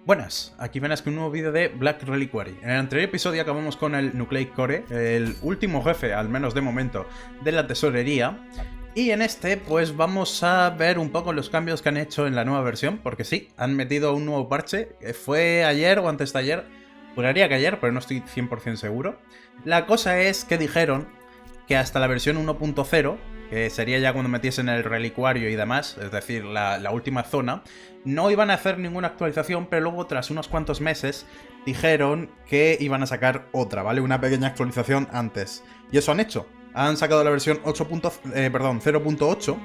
Buenas, aquí venas con un nuevo vídeo de Black Reliquary. En el anterior episodio acabamos con el Nucleic Core, el último jefe, al menos de momento, de la tesorería. Y en este, pues vamos a ver un poco los cambios que han hecho en la nueva versión, porque sí, han metido un nuevo parche. Fue ayer o antes de ayer, juraría que ayer, pero no estoy 100% seguro. La cosa es que dijeron que hasta la versión 1.0, que sería ya cuando metiesen el relicuario y demás, es decir, la última zona, no iban a hacer ninguna actualización, pero luego tras unos cuantos meses dijeron que iban a sacar otra, ¿vale? Una pequeña actualización antes. Y eso han hecho. Han sacado la versión 0.8,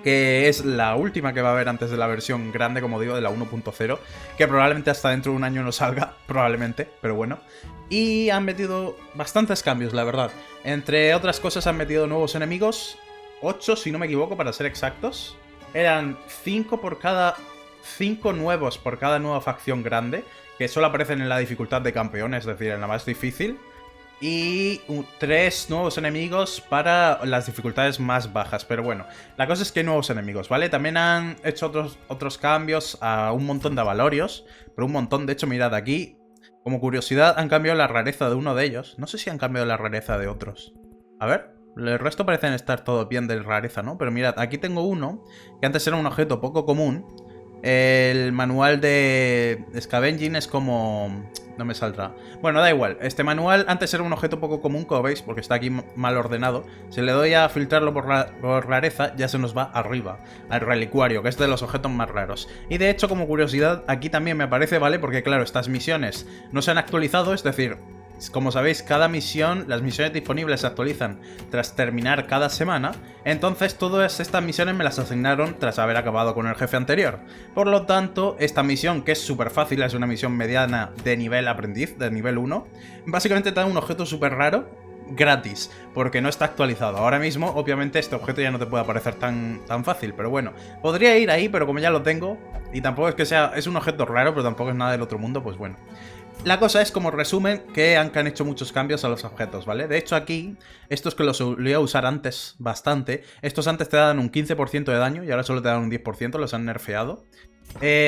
que es la última que va a haber antes de la versión grande, como digo, de la 1.0, que probablemente hasta dentro de un año no salga, probablemente, pero bueno. Y han metido bastantes cambios, la verdad. Entre otras cosas han metido nuevos enemigos, 8 si no me equivoco, para ser exactos. Eran 5 nuevos por cada nueva facción grande, que solo aparecen en la dificultad de campeón, es decir, en la más difícil. Y 3 nuevos enemigos para las dificultades más bajas. Pero bueno, la cosa es que hay nuevos enemigos, ¿vale? También han hecho otros cambios a un montón de avalorios. Pero un montón, de hecho, mirad aquí. Como curiosidad, han cambiado la rareza de uno de ellos. No sé si han cambiado la rareza de otros. A ver, el resto parecen estar todo bien de rareza, ¿no? Pero mirad, aquí tengo uno que antes era un objeto poco común. El manual de Scavenging es como... No me saldrá. Bueno, da igual. Este manual antes era un objeto poco común, como veis, porque está aquí mal ordenado. Si le doy a filtrarlo por rareza, ya se nos va arriba, al relicuario, que es de los objetos más raros. Y de hecho, como curiosidad, aquí también me aparece, ¿vale? Porque claro, estas misiones no se han actualizado, es decir... Como sabéis, cada misión, las misiones disponibles se actualizan tras terminar cada semana. Entonces todas estas misiones me las asignaron tras haber acabado con el jefe anterior. Por lo tanto, esta misión, que es súper fácil, es una misión mediana de nivel aprendiz, de nivel 1, básicamente te da un objeto súper raro gratis, porque no está actualizado. Ahora mismo, obviamente, este objeto ya no te puede aparecer tan fácil, pero bueno, podría ir ahí, pero como ya lo tengo, y tampoco es que sea, es un objeto raro, pero tampoco es nada del otro mundo, pues bueno. La cosa es, como resumen, que han hecho muchos cambios a los objetos, ¿vale? De hecho aquí, estos que los solía usar antes bastante, estos antes te daban un 15% de daño y ahora solo te dan un 10%, los han nerfeado.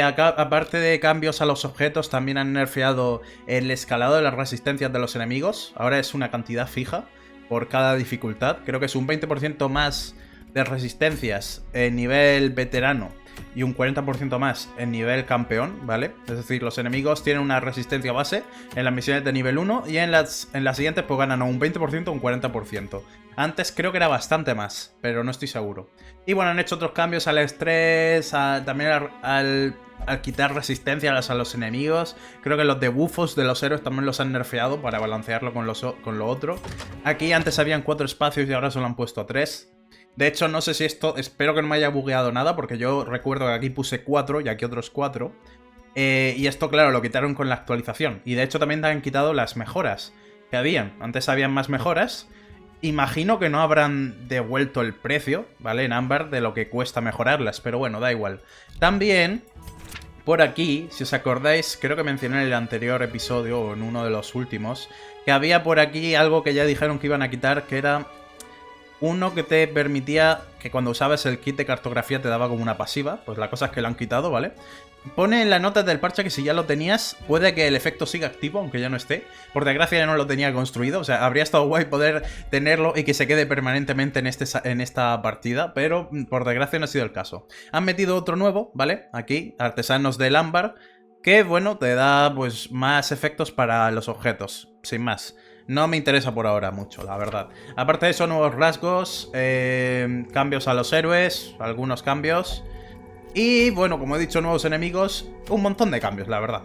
Acá, aparte de cambios a los objetos, también han nerfeado el escalado de las resistencias de los enemigos. Ahora es una cantidad fija por cada dificultad. Creo que es un 20% más de resistencias en nivel veterano y un 40% más en nivel campeón, ¿vale? Es decir, los enemigos tienen una resistencia base en las misiones de nivel 1 y en las siguientes pues ganan un 20% o un 40%. Antes creo que era bastante más, pero no estoy seguro. Y bueno, han hecho otros cambios al estrés, también al quitar resistencia a los enemigos. Creo que los debuffos de los héroes también los han nerfeado para balancearlo con lo otro. Aquí antes habían 4 espacios y ahora solo han puesto 3. De hecho, no sé si esto... Espero que no me haya bugueado nada, porque yo recuerdo que aquí puse 4 y aquí otros 4. Y esto, claro, lo quitaron con la actualización. Y de hecho también han quitado las mejoras que habían. Antes habían más mejoras. Imagino que no habrán devuelto el precio, ¿vale? En ámbar de lo que cuesta mejorarlas, pero bueno, da igual. También... Por aquí, si os acordáis, creo que mencioné en el anterior episodio, o en uno de los últimos, que había por aquí algo que ya dijeron que iban a quitar, que era... Uno que te permitía que cuando usabas el kit de cartografía te daba como una pasiva. Pues la cosa es que lo han quitado, ¿vale? Pone en las notas del parche que si ya lo tenías, puede que el efecto siga activo, aunque ya no esté. Por desgracia ya no lo tenía construido. O sea, habría estado guay poder tenerlo y que se quede permanentemente en esta partida. Pero por desgracia no ha sido el caso. Han metido otro nuevo, ¿vale? Aquí, Artesanos del Ámbar. Que, bueno, te da pues más efectos para los objetos. Sin más. No me interesa por ahora mucho, la verdad. Aparte de eso, nuevos rasgos, cambios a los héroes, algunos cambios. Y bueno, como he dicho, nuevos enemigos, un montón de cambios, la verdad.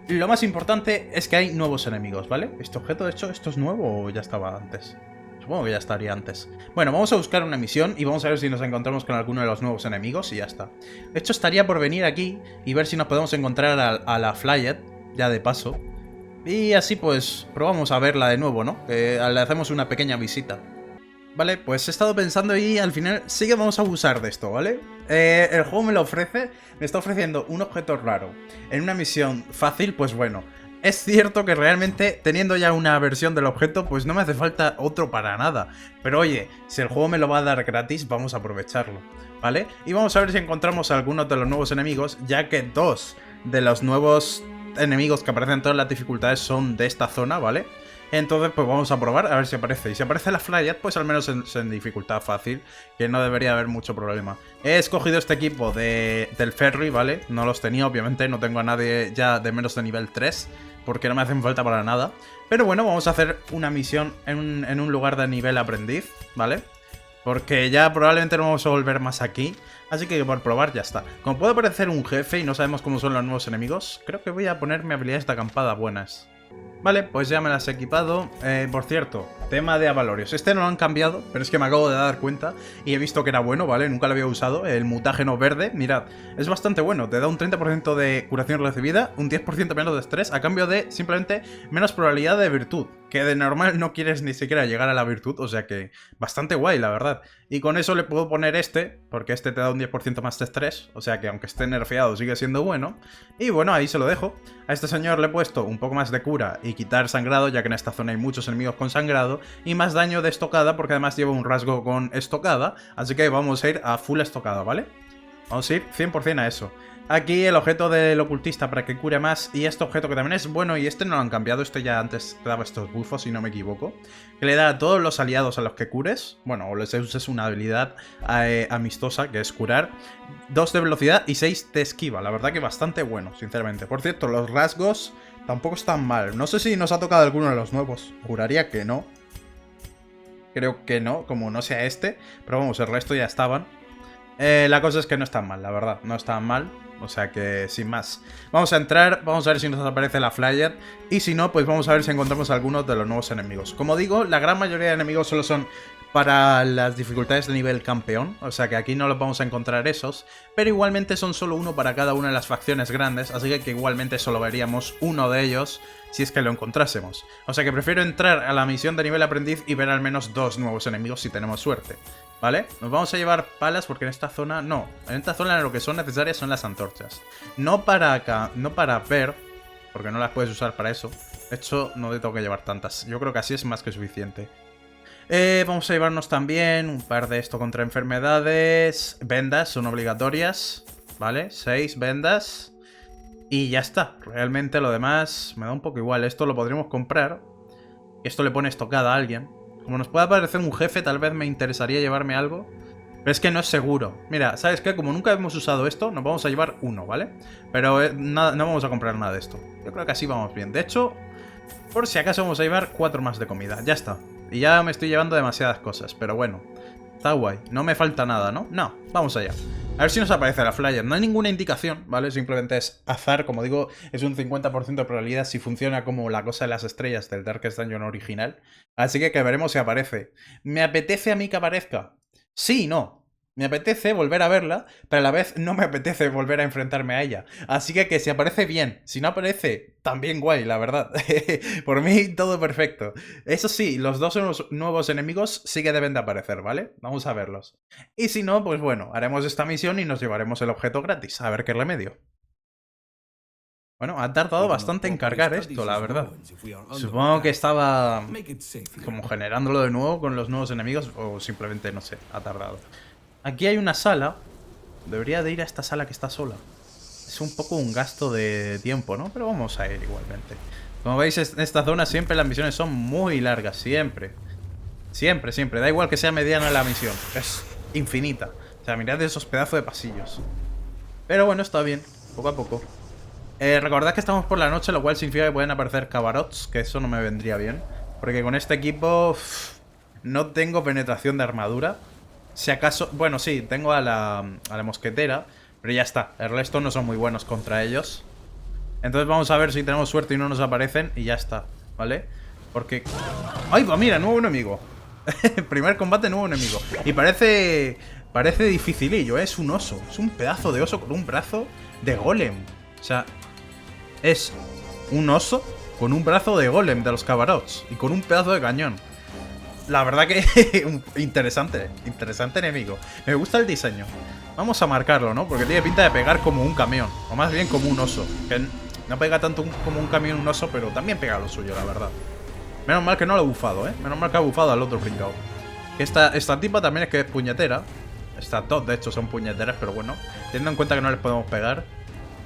Lo más importante es que hay nuevos enemigos, ¿vale? Este objeto, de hecho, ¿esto es nuevo o ya estaba antes? Supongo que ya estaría antes. Bueno, vamos a buscar una misión y vamos a ver si nos encontramos con alguno de los nuevos enemigos y ya está. De hecho, estaría por venir aquí y ver si nos podemos encontrar a la Flyet, ya de paso. Y así pues probamos a verla de nuevo, ¿no? Le hacemos una pequeña visita. Vale, pues he estado pensando y al final sí que vamos a abusar de esto, ¿vale? El juego me lo ofrece, me está ofreciendo un objeto raro en una misión fácil, pues bueno. Es cierto que realmente teniendo ya una versión del objeto, pues no me hace falta otro para nada. Pero oye, si el juego me lo va a dar gratis, vamos a aprovecharlo, ¿vale? Y vamos a ver si encontramos algunos de los nuevos enemigos, ya que 2 de los nuevos enemigos que aparecen en todas las dificultades son de esta zona, ¿vale? Entonces pues vamos a probar a ver si aparece. Y si aparece la Flyet, pues al menos en dificultad fácil, que no debería haber mucho problema. He escogido este equipo del ferry, ¿vale? No los tenía, obviamente, no tengo a nadie ya de menos de nivel 3, porque no me hacen falta para nada. Pero bueno, vamos a hacer una misión en un lugar de nivel aprendiz, ¿vale? Porque ya probablemente no vamos a volver más aquí. Así que por probar ya está. Como puede aparecer un jefe y no sabemos cómo son los nuevos enemigos, creo que voy a poner mi habilidades de acampada buenas. Vale, pues ya me las he equipado. Por cierto, tema de avalorios. Este no lo han cambiado, pero es que me acabo de dar cuenta y he visto que era bueno, ¿vale? Nunca lo había usado. El mutágeno verde, mirad, es bastante bueno. Te da un 30% de curación recibida, un 10% menos de estrés, a cambio de simplemente menos probabilidad de virtud. Que de normal no quieres ni siquiera llegar a la virtud, o sea que bastante guay, la verdad. Y con eso le puedo poner este, porque este te da un 10% más de estrés, o sea que aunque esté nerfeado sigue siendo bueno. Y bueno, ahí se lo dejo. A este señor le he puesto un poco más de cura y quitar sangrado, ya que en esta zona hay muchos enemigos con sangrado, y más daño de estocada, porque además lleva un rasgo con estocada, así que vamos a ir a full estocada, ¿vale? Vamos a ir 100% a eso. Aquí el objeto del ocultista para que cure más, y este objeto que también es bueno, y este no lo han cambiado, este ya antes te daba estos buffos si no me equivoco, que le da a todos los aliados a los que cures, bueno, o les uses una habilidad amistosa, que es curar, 2 de velocidad y 6 de esquiva, la verdad que bastante bueno, sinceramente. Por cierto, los rasgos tampoco están mal, no sé si nos ha tocado alguno de los nuevos, juraría que no. Creo que no, como no sea este, pero vamos, el resto ya estaban. La cosa es que no están mal, la verdad, no están mal. O sea que, sin más, vamos a entrar, vamos a ver si nos aparece la Flyet. Y si no, pues vamos a ver si encontramos algunos de los nuevos enemigos. Como digo, la gran mayoría de enemigos solo son para las dificultades de nivel campeón. O sea que aquí no los vamos a encontrar esos. Pero igualmente son solo uno para cada una de las facciones grandes. Así que igualmente solo veríamos uno de ellos si es que lo encontrásemos. O sea que prefiero entrar a la misión de nivel aprendiz y ver al menos 2 nuevos enemigos si tenemos suerte. ¿Vale? Nos vamos a llevar palas porque en esta zona... No, en esta zona lo que son necesarias son las antorchas. No para acá, no para ver, porque no las puedes usar para eso. De hecho, no te tengo que llevar tantas. Yo creo que así es más que suficiente. Vamos a llevarnos también un par de esto contra enfermedades. Vendas son obligatorias. ¿Vale? 6 vendas. Y ya está. Realmente lo demás me da un poco igual. Esto lo podríamos comprar. Esto le pone estocada a alguien. Como nos puede aparecer un jefe, tal vez me interesaría llevarme algo. Pero es que no es seguro. Mira, ¿sabes qué? Como nunca hemos usado esto, nos vamos a llevar uno, ¿vale? Pero no vamos a comprar nada de esto. Yo creo que así vamos bien. De hecho, por si acaso vamos a llevar 4 más de comida. Ya está. Y ya me estoy llevando demasiadas cosas. Pero bueno, está guay. No me falta nada, ¿no? No, vamos allá. A ver si nos aparece la Flyer. No hay ninguna indicación, ¿vale? Simplemente es azar. Como digo, es un 50% de probabilidad si funciona como la cosa de las estrellas del Darkest Dungeon original. Así que veremos si aparece. ¿Me apetece a mí que aparezca? Sí y no. Me apetece volver a verla, pero a la vez no me apetece volver a enfrentarme a ella. Así que si aparece bien, si no aparece, también guay, la verdad. Por mí, todo perfecto. Eso sí, los 2 nuevos enemigos sí que deben de aparecer, ¿vale? Vamos a verlos. Y si no, pues bueno, haremos esta misión y nos llevaremos el objeto gratis. A ver qué remedio. Bueno, ha tardado bastante en cargar esto, la verdad. Supongo que estaba como generándolo de nuevo con los nuevos enemigos, o simplemente, no sé, ha tardado. Aquí hay una sala. Debería de ir a esta sala que está sola. Es un poco un gasto de tiempo, ¿no? Pero vamos a ir igualmente. Como veis, en esta zona siempre las misiones son muy largas. Siempre. Siempre, siempre. Da igual que sea mediana la misión. Es infinita. O sea, mirad esos pedazos de pasillos. Pero bueno, está bien. Poco a poco. Recordad que estamos por la noche, lo cual significa que pueden aparecer cabarots. Que eso no me vendría bien. Porque con este equipo... no tengo penetración de armadura. Si acaso... Bueno, sí, tengo a la mosquetera, pero ya está. El resto no son muy buenos contra ellos. Entonces vamos a ver si tenemos suerte y no nos aparecen y ya está, ¿vale? Porque... ¡Ay, va! Mira, nuevo enemigo. Primer combate, nuevo enemigo. Y parece dificilillo, ¿eh? Es un oso. Es un pedazo de oso con un brazo de golem. O sea, es un oso con un brazo de golem de los cabarots y con un pedazo de cañón. La verdad que interesante enemigo. Me gusta el diseño. Vamos a marcarlo, ¿no? Porque tiene pinta de pegar como un camión. O más bien como un oso. Que no pega tanto como un camión un oso, pero también pega lo suyo, la verdad. Menos mal que no lo ha bufado, ¿eh? Menos mal que ha bufado al otro pringao. Esta tipa también es que es puñetera. Estas dos, de hecho, son puñeteras, pero bueno. Teniendo en cuenta que no les podemos pegar.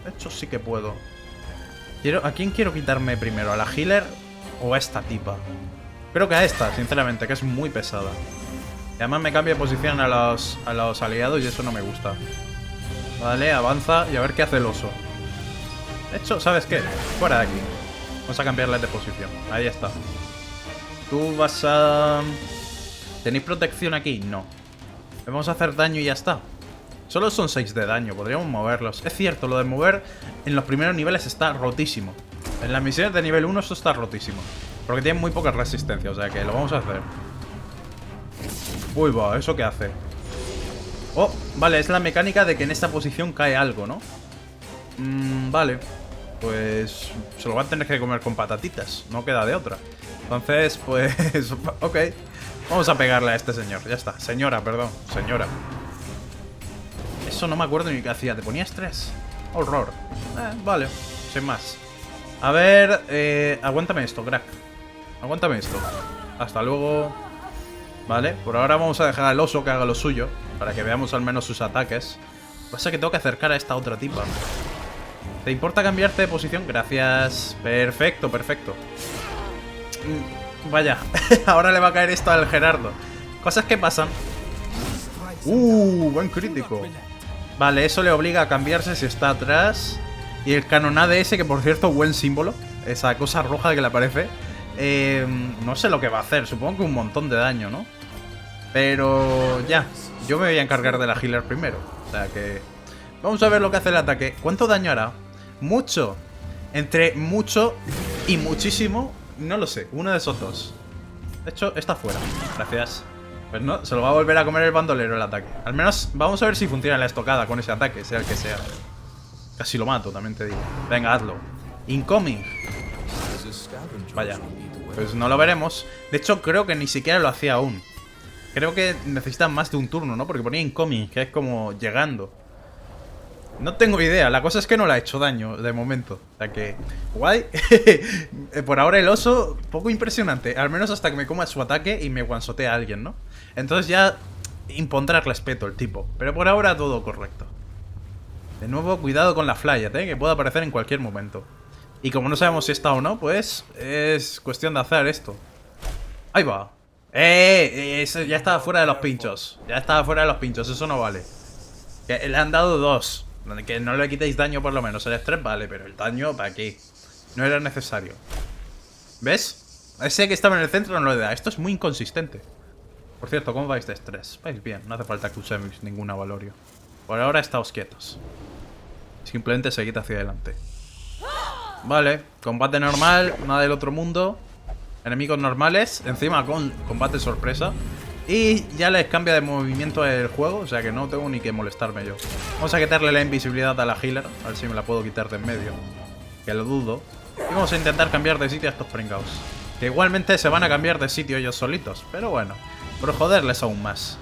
De hecho, sí que puedo. ¿A quién quiero quitarme primero? ¿A la healer o a esta tipa? Creo que a esta, sinceramente, que es muy pesada. Y además me cambia de posición a los aliados y eso no me gusta. Vale, avanza y a ver qué hace el oso. De hecho, ¿sabes qué? Fuera de aquí. Vamos a cambiarle de posición. Ahí está. Tú vas a... ¿Tenéis protección aquí? No. Le vamos a hacer daño y ya está. Solo son 6 de daño, podríamos moverlos. Es cierto, lo de mover en los primeros niveles está rotísimo. En las misiones de nivel 1 esto está rotísimo. Porque tienen muy poca resistencia, o sea que lo vamos a hacer. Uy, va, ¿eso qué hace? Oh, vale, es la mecánica de que en esta posición cae algo, ¿no? Vale. Pues se lo va a tener que comer con patatitas. No queda de otra. Entonces, pues... ok. Vamos a pegarle a este señor, ya está. Señora, perdón, señora. Eso no me acuerdo ni qué hacía. ¿Te ponía estrés? Horror. Vale, sin más. A ver, aguántame esto, crack. Aguántame esto. Hasta luego. Vale, por ahora vamos a dejar al oso que haga lo suyo, para que veamos al menos sus ataques. Pasa que tengo que acercar a esta otra tipa. ¿Te importa cambiarte de posición? Gracias. Perfecto, perfecto. Vaya, ahora le va a caer esto al Gerardo. Cosas que pasan. Buen crítico. Vale, eso le obliga a cambiarse si está atrás. Y el canonade ese, que por cierto, buen símbolo. Esa cosa roja que le aparece. No sé lo que va a hacer. Supongo que un montón de daño, ¿no? Pero ya, yo me voy a encargar de la healer primero. O sea que... vamos a ver lo que hace el ataque. ¿Cuánto daño hará? Mucho. Entre mucho y muchísimo, no lo sé. Uno de esos dos. De hecho, está fuera. Gracias. Pues no, se lo va a volver a comer el bandolero el ataque. Al menos vamos a ver si funciona la estocada con ese ataque, sea el que sea. Casi lo mato, también te digo. Venga, hazlo. Incoming. Vaya. Pues no lo veremos. De hecho, creo que ni siquiera lo hacía aún. Creo que necesitan más de un turno, ¿no? Porque ponía incoming, que es como llegando. No tengo idea. La cosa es que no le ha hecho daño de momento. O sea que... guay. Por ahora el oso, poco impresionante. Al menos hasta que me coma su ataque y me one-shotee a alguien, ¿no? Entonces ya impondrá respeto el tipo. Pero por ahora todo correcto. De nuevo, cuidado con la flyet, que puede aparecer en cualquier momento. Y como no sabemos si está o no, pues es cuestión de hacer esto. Ahí va. Ya estaba fuera de los pinchos. Ya estaba fuera de los pinchos, eso no vale. Que le han dado 2. Que no le quitéis daño por lo menos. El estrés vale, pero el daño, ¿para qué? No era necesario. ¿Ves? Ese que estaba en el centro no lo da. Esto es muy inconsistente. Por cierto, ¿cómo vais de estrés? Vais bien, no hace falta que uséis ningún avalorio. Por ahora estáos quietos. Simplemente seguid hacia adelante. Vale, combate normal, nada del otro mundo. Enemigos normales, encima con combate sorpresa. Y ya les cambia de movimiento el juego, o sea que no tengo ni que molestarme yo. Vamos a quitarle la invisibilidad a la healer, a ver si me la puedo quitar de en medio. Que lo dudo. Y vamos a intentar cambiar de sitio a estos pringaos. Que igualmente se van a cambiar de sitio ellos solitos, pero bueno, por joderles aún más.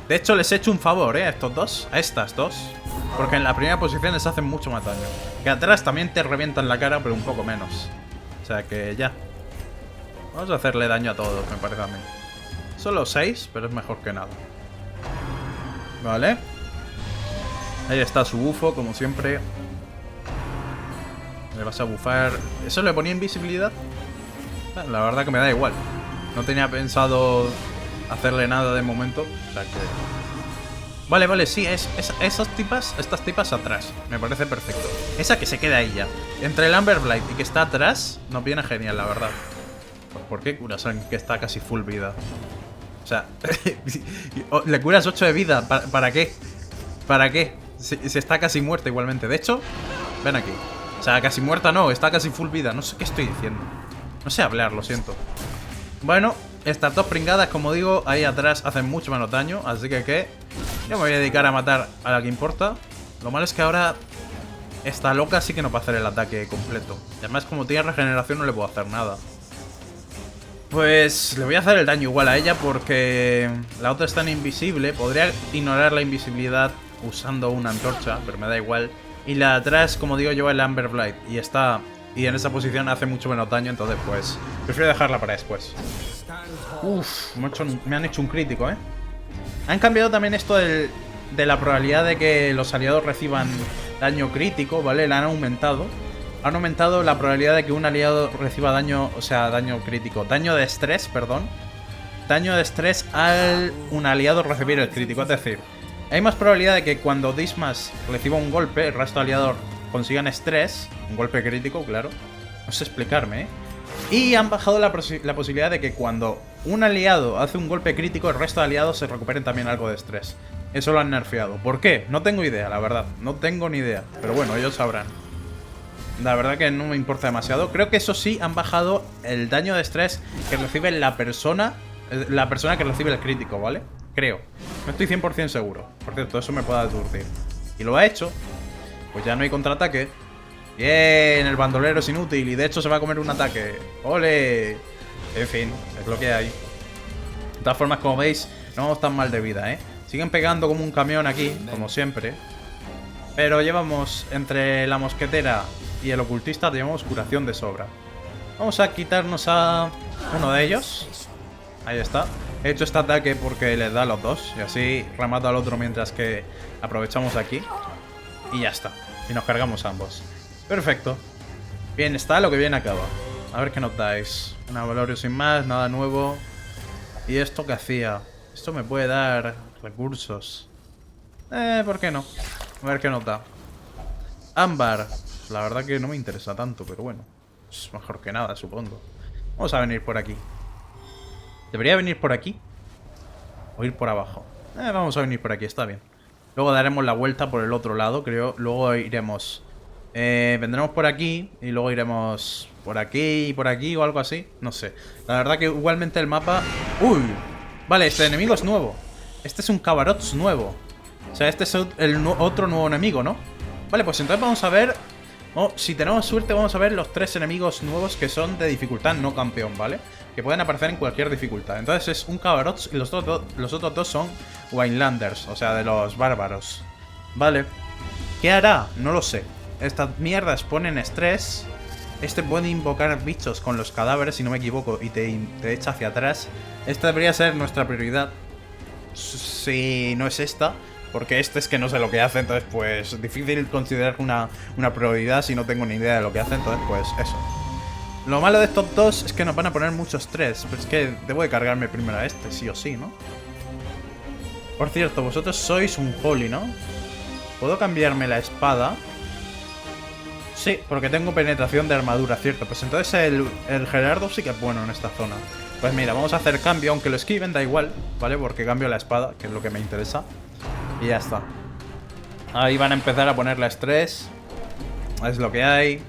De hecho les he hecho un favor, a estos dos, a estas dos. Porque en la primera posición les hacen mucho más daño. Que atrás también te revientan la cara, pero un poco menos. O sea que ya. Vamos a hacerle daño a todos, me parece a mí. Solo 6, pero es mejor que nada. Vale. Ahí está su bufo, como siempre. Le vas a bufar. ¿Eso le ponía invisibilidad? La verdad que me da igual. No tenía pensado hacerle nada de momento. O sea que... Vale, vale, sí, estas tipas atrás. Me parece perfecto. Esa que se queda ahí ya. Entre el Amber Blight y que está atrás, nos viene genial, la verdad. ¿Por qué curas a alguien que está casi full vida? O sea, le curas 8 de vida. ¿Para qué? ¿Para qué? Si está casi muerta igualmente. De hecho, ven aquí. O sea, casi muerta no, está casi full vida. No sé qué estoy diciendo. No sé hablar, lo siento. Bueno, estas dos pringadas, como digo, ahí atrás hacen mucho menos daño. Así que yo me voy a dedicar a matar a la que importa. Lo malo es que ahora esta loca sí que no va a hacer el ataque completo. Y además, como tiene regeneración, no le puedo hacer nada. Pues le voy a hacer el daño igual a ella porque la otra es tan invisible. Podría ignorar la invisibilidad usando una antorcha, pero me da igual. Y la de atrás, como digo, lleva el Amber Blight y está... Y en esa posición hace mucho menos daño, entonces pues prefiero dejarla para después. Uff, me han hecho un crítico, Han cambiado también esto de la probabilidad de que los aliados reciban daño crítico, ¿vale? La han aumentado. Han aumentado la probabilidad de que un aliado reciba daño, o sea, daño crítico. Daño de estrés, perdón. Daño de estrés al un aliado recibir el crítico. Es decir, hay más probabilidad de que cuando Dismas reciba un golpe, el resto de aliados consigan estrés. Un golpe crítico, claro. No sé explicarme, ¿eh? Y han bajado la posibilidad de que cuando un aliado hace un golpe crítico, el resto de aliados se recuperen también algo de estrés. Eso lo han nerfeado. ¿Por qué? No tengo idea, la verdad. No tengo ni idea. Pero bueno, ellos sabrán. La verdad que no me importa demasiado. Creo que eso sí, han bajado el daño de estrés que recibe la persona que recibe el crítico, ¿vale? Creo. No estoy 100% seguro. Por cierto, eso me puede aturdir. Y lo ha hecho. Pues ya no hay contraataque. Bien, el bandolero es inútil y de hecho se va a comer un ataque. ¡Ole! En fin, es lo que hay. De todas formas, como veis, no vamos tan mal de vida, ¿eh? Siguen pegando como un camión aquí, como siempre. Pero llevamos, entre la mosquetera y el ocultista, llevamos curación de sobra. Vamos a quitarnos a uno de ellos. Ahí está. He hecho este ataque porque les da a los dos. Y así remato al otro mientras que aprovechamos aquí. Y ya está. Y nos cargamos ambos. Perfecto. Bien está, lo que bien acaba. A ver qué notáis. Una Valorio sin más, nada nuevo. ¿Y esto qué hacía? Esto me puede dar recursos. ¿Por qué no? A ver qué nota. Ámbar. La verdad que no me interesa tanto, pero bueno. Es mejor que nada, supongo. Vamos a venir por aquí. ¿Debería venir por aquí? ¿O ir por abajo? Vamos a venir por aquí, está bien. Luego daremos la vuelta por el otro lado, creo. Luego iremos... vendremos por aquí y luego iremos por aquí y por aquí o algo así. No sé. La verdad que igualmente el mapa... ¡Uy! Vale, este enemigo es nuevo. Este es un Kabarots nuevo. O sea, este es otro nuevo enemigo, ¿no? Vale, pues entonces vamos a ver... Oh, si tenemos suerte vamos a ver los 3 enemigos nuevos que son de dificultad no campeón, ¿vale? Que pueden aparecer en cualquier dificultad. Entonces es un Kabarots y los otros dos son Winelanders, o sea, de los bárbaros. Vale. ¿Qué hará? No lo sé. Estas mierdas ponen estrés. Este puede invocar bichos con los cadáveres, si no me equivoco, y te echa hacia atrás. Esta debería ser nuestra prioridad. Si no es esta, porque este es que no sé lo que hace, entonces pues difícil considerar una prioridad si no tengo ni idea de lo que hace, entonces pues eso. Lo malo de estos dos es que nos van a poner mucho estrés, pero es que debo de cargarme primero a este, sí o sí, ¿no? Por cierto, vosotros sois un Holy, ¿no? ¿Puedo cambiarme la espada? Sí, porque tengo penetración de armadura, cierto. Pues entonces el Gerardo sí que es bueno en esta zona. Pues mira, vamos a hacer cambio, aunque lo esquiven, da igual, ¿vale? Porque cambio la espada, que es lo que me interesa. Y ya está. Ahí van a empezar a ponerle estrés. Es lo que hay.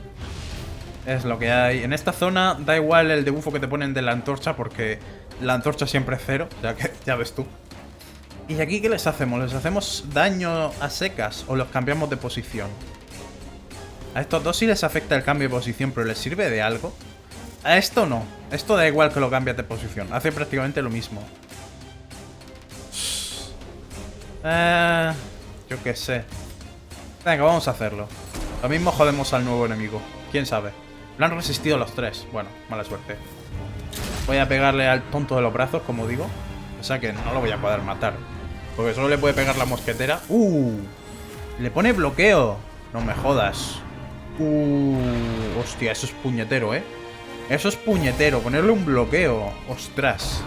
Es lo que hay. En esta zona da igual el debufo que te ponen de la antorcha, porque la antorcha siempre es 0, ya que ya ves tú. ¿Y aquí qué les hacemos? ¿Les hacemos daño a secas o los cambiamos de posición? A estos dos sí les afecta el cambio de posición, pero ¿les sirve de algo? A esto no. Esto da igual que lo cambies de posición. Hace prácticamente lo mismo. Yo qué sé. Venga, vamos a hacerlo. Lo mismo jodemos al nuevo enemigo. ¿Quién sabe? Lo han resistido los 3. Bueno, mala suerte. Voy a pegarle al tonto de los brazos, como digo. O sea que no lo voy a poder matar. Porque solo le puede pegar la mosquetera. Le pone bloqueo. No me jodas. Hostia, eso es puñetero, ¿eh? Eso es puñetero. Ponerle un bloqueo. Ostras.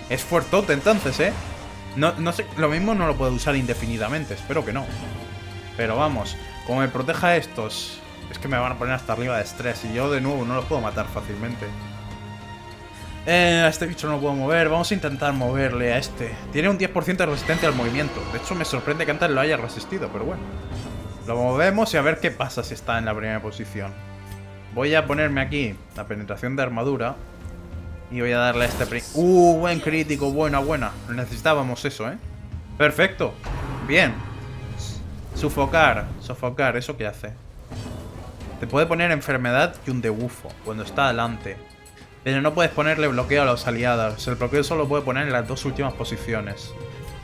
Es fuertote entonces, ¿eh? No sé, lo mismo no lo puedo usar indefinidamente. Espero que no. Pero vamos, como me proteja a estos, es que me van a poner hasta arriba de estrés. Y yo de nuevo no los puedo matar fácilmente. A este bicho no lo puedo mover. Vamos a intentar moverle a este. Tiene un 10% de resistencia al movimiento. De hecho me sorprende que antes lo haya resistido, pero bueno. Lo movemos y a ver qué pasa si está en la primera posición. Voy a ponerme aquí la penetración de armadura. Y voy a darle a este... buen crítico, buena. Necesitábamos eso, ¿eh? Perfecto. Bien. Sofocar, ¿eso qué hace? Te puede poner enfermedad y un debufo cuando está delante. Pero no puedes ponerle bloqueo a los aliados. El bloqueo solo puede poner en las 2 últimas posiciones.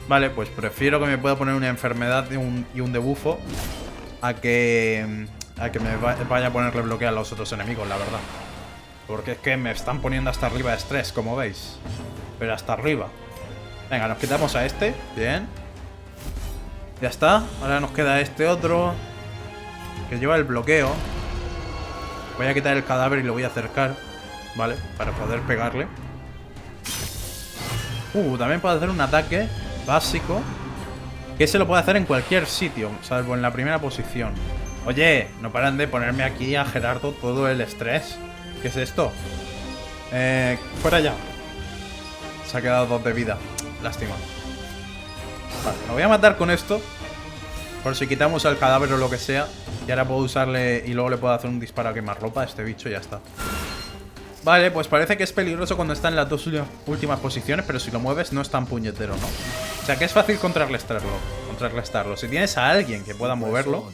Vale, pues prefiero que me pueda poner una enfermedad y un debufo a que me vaya a ponerle bloqueo a los otros enemigos, la verdad. Porque es que me están poniendo hasta arriba de estrés, como veis. Pero hasta arriba. Venga, nos quitamos a este. Bien. Ya está. Ahora nos queda este otro. que lleva el bloqueo. Voy a quitar el cadáver y lo voy a acercar, ¿vale? Para poder pegarle. También puede hacer un ataque básico que se lo puede hacer en cualquier sitio, salvo en la primera posición. Oye, no paran de ponerme aquí a Gerardo todo el estrés. ¿Qué es esto? Fuera ya. Se ha quedado 2 de vida. Lástima. Vale, lo voy a matar con esto. Por si quitamos el cadáver o lo que sea. Y ahora puedo usarle y luego le puedo hacer un disparo a quemarropa a este bicho y ya está. Vale, pues parece que es peligroso cuando está en las 2 últimas posiciones, pero si lo mueves no es tan puñetero, ¿no? O sea que es fácil contrarrestarlo. Si tienes a alguien que pueda moverlo,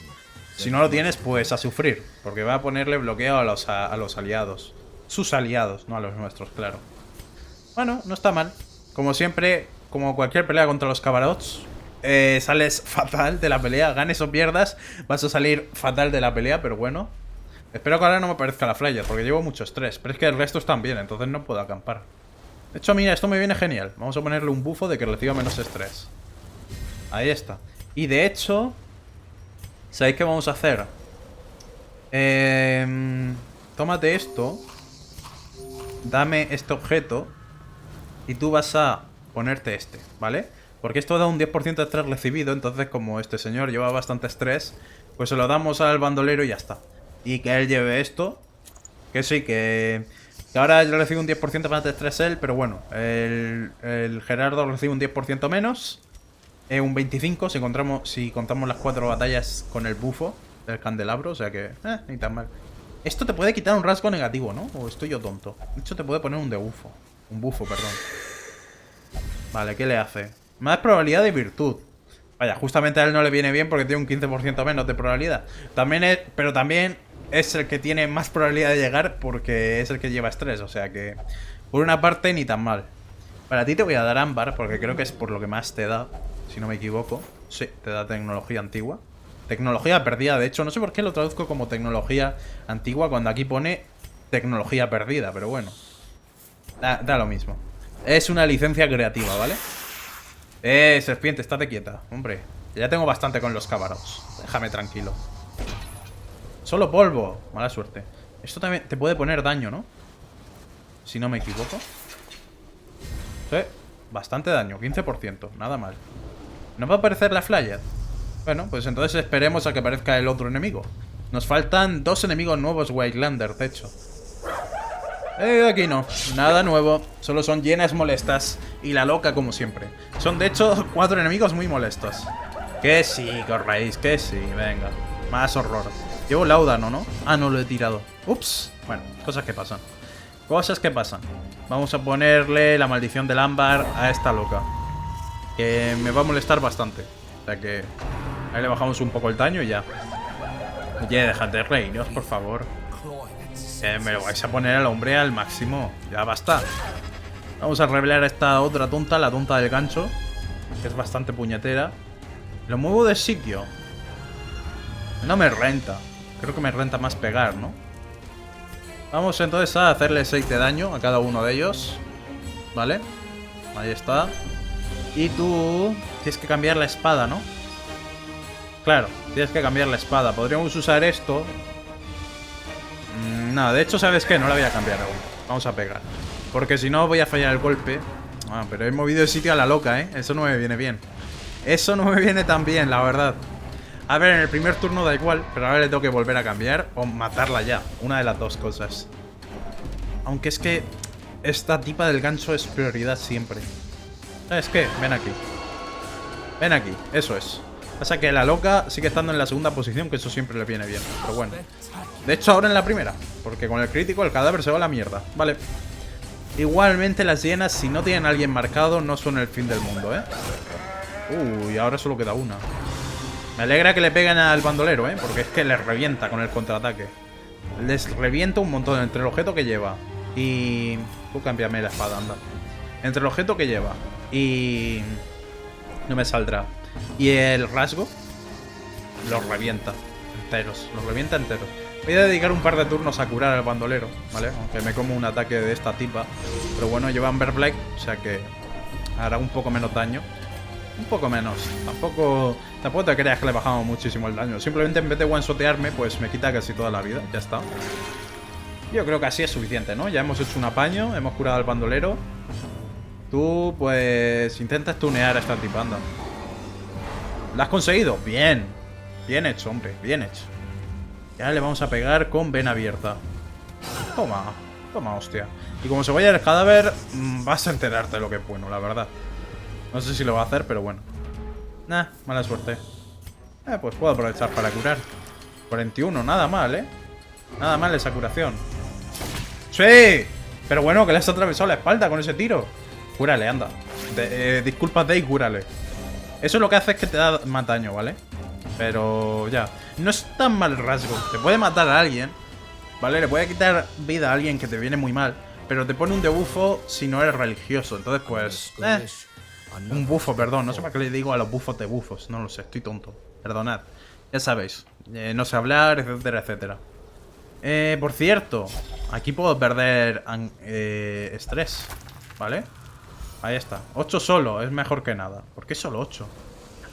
si no lo tienes, pues a sufrir, porque va a ponerle bloqueo a los aliados. Sus aliados, no a los nuestros, claro. Bueno, no está mal. Como siempre, como cualquier pelea contra los Kabarots, sales fatal de la pelea. Ganes o pierdas, vas a salir fatal de la pelea, pero bueno. Espero que ahora no me parezca la Flyer, porque llevo mucho estrés. Pero es que el resto están bien, entonces no puedo acampar. De hecho, mira, esto me viene genial. Vamos a ponerle un bufo de que reciba menos estrés. Ahí está. Y de hecho, ¿sabéis qué vamos a hacer? Tómate esto. Dame este objeto. Y tú vas a ponerte este, ¿vale? Porque esto da un 10% de estrés recibido. Entonces, como este señor lleva bastante estrés, pues se lo damos al bandolero y ya está. Y que él lleve esto. Que sí, que ahora yo recibo un 10% más de estrés él. Pero bueno, el Gerardo recibe un 10% menos. Un 25 si contamos las 4 batallas con el bufo del candelabro. O sea que, ni tan mal. Esto te puede quitar un rasgo negativo, ¿no? ¿O estoy yo tonto? De hecho te puede poner un bufo. Un bufo, perdón. Vale, ¿qué le hace? Más probabilidad de virtud. Vaya, justamente a él no le viene bien porque tiene un 15% menos de probabilidad. Pero también es el que tiene más probabilidad de llegar porque es el que lleva estrés. O sea que, por una parte, ni tan mal. Para ti te voy a dar ámbar porque creo que es por lo que más te da, si no me equivoco. Sí, te da tecnología antigua. Tecnología perdida, de hecho, no sé por qué lo traduzco como tecnología antigua cuando aquí pone tecnología perdida, pero bueno. Da lo mismo. Es una licencia creativa, ¿vale? Serpiente, estate quieta, hombre. Ya tengo bastante con los Kabarots. Déjame tranquilo. Solo polvo. Mala suerte. Esto también te puede poner daño, ¿no? Si no me equivoco. Sí, bastante daño, 15%, nada mal. ¿No va a aparecer la Flyer? Bueno, pues entonces esperemos a que aparezca el otro enemigo. Nos faltan 2 enemigos nuevos Wildlander, de hecho. Aquí no, nada nuevo. Solo son llenas molestas. Y la loca como siempre. Son de hecho 4 enemigos muy molestos. Que sí, corréis, que sí, venga. Más horror. Llevo Láudano, ¿no? Ah, no lo he tirado. Ups. Bueno, cosas que pasan. Cosas que pasan. Vamos a ponerle la maldición del ámbar a esta loca. Que me va a molestar bastante. O sea que ahí le bajamos un poco el daño y ya. Oye, dejad de reíros, por favor. Me lo vais a poner al hombre al máximo. Ya basta. Vamos a revelar a esta otra tonta, la tonta del gancho. Que es bastante puñetera. Lo muevo de sitio. No me renta. Creo que me renta más pegar, ¿no? Vamos entonces a hacerle 6 de daño a cada uno de ellos. Vale. Ahí está. Y tú tienes que cambiar la espada, ¿no? Claro, tienes que cambiar la espada. Podríamos usar esto. No, de hecho, ¿sabes qué? No la voy a cambiar aún. Vamos a pegar. Porque si no voy a fallar el golpe. Ah, pero he movido de sitio a la loca, ¿eh? Eso no me viene bien. Eso no me viene tan bien, la verdad. A ver, en el primer turno da igual. Pero ahora le tengo que volver a cambiar o matarla ya. Una de las dos cosas. Aunque es que esta tipa del gancho es prioridad siempre. ¿Sabes qué? Ven aquí. Ven aquí, eso es. Pasa que la loca sigue estando en la segunda posición, que eso siempre le viene bien. Pero bueno. De hecho, ahora en la primera. Porque con el crítico el cadáver se va a la mierda. Vale. Igualmente las llenas, si no tienen a alguien marcado, no son el fin del mundo, ¿eh? Y ahora solo queda una. Me alegra que le peguen al bandolero, ¿eh? Porque es que les revienta con el contraataque. Les revienta un montón entre el objeto que lleva y... Tú cámbiame la espada, anda. Entre el objeto que lleva y... No me saldrá. Y el rasgo los revienta enteros. Los revienta enteros. Voy a dedicar un par de turnos a curar al bandolero, ¿vale? Aunque me como un ataque de esta tipa. Pero bueno, lleva Amber Black, o sea que hará un poco menos daño. Un poco menos. Tampoco te creas que le bajamos muchísimo el daño. Simplemente en vez de one-shotearme, pues me quita casi toda la vida. Ya está. Yo creo que así es suficiente, ¿no? Ya hemos hecho un apaño, hemos curado al bandolero. Tú, pues, intentas tunear a esta tipanda. ¿La has conseguido? Bien. Bien hecho, hombre, bien hecho. Ya le vamos a pegar con vena abierta. Toma, toma, hostia. Y como se vaya el cadáver, vas a enterarte de lo que es bueno, la verdad. No sé si lo va a hacer, pero bueno. Nah, mala suerte. Pues puedo aprovechar para curar. 41, nada mal, ¿eh? Nada mal esa curación. ¡Sí! Pero bueno, que le has atravesado la espalda con ese tiro. Cúrale, anda. Disculpas, Dave, cúrale. Eso lo que hace es que te da más daño, ¿vale? Pero ya. No es tan mal rasgo. Te puede matar a alguien, ¿vale? Le puede quitar vida a alguien que te viene muy mal. Pero te pone un debufo si no eres religioso. Entonces, pues... un bufo, perdón. No sé para qué le digo a los bufos de bufos. No lo sé, estoy tonto. Perdonad. Ya sabéis. No sé hablar, etcétera, etcétera. Por cierto, aquí puedo perder estrés, ¿vale? Ahí está. 8 solo, es mejor que nada. ¿Por qué solo 8?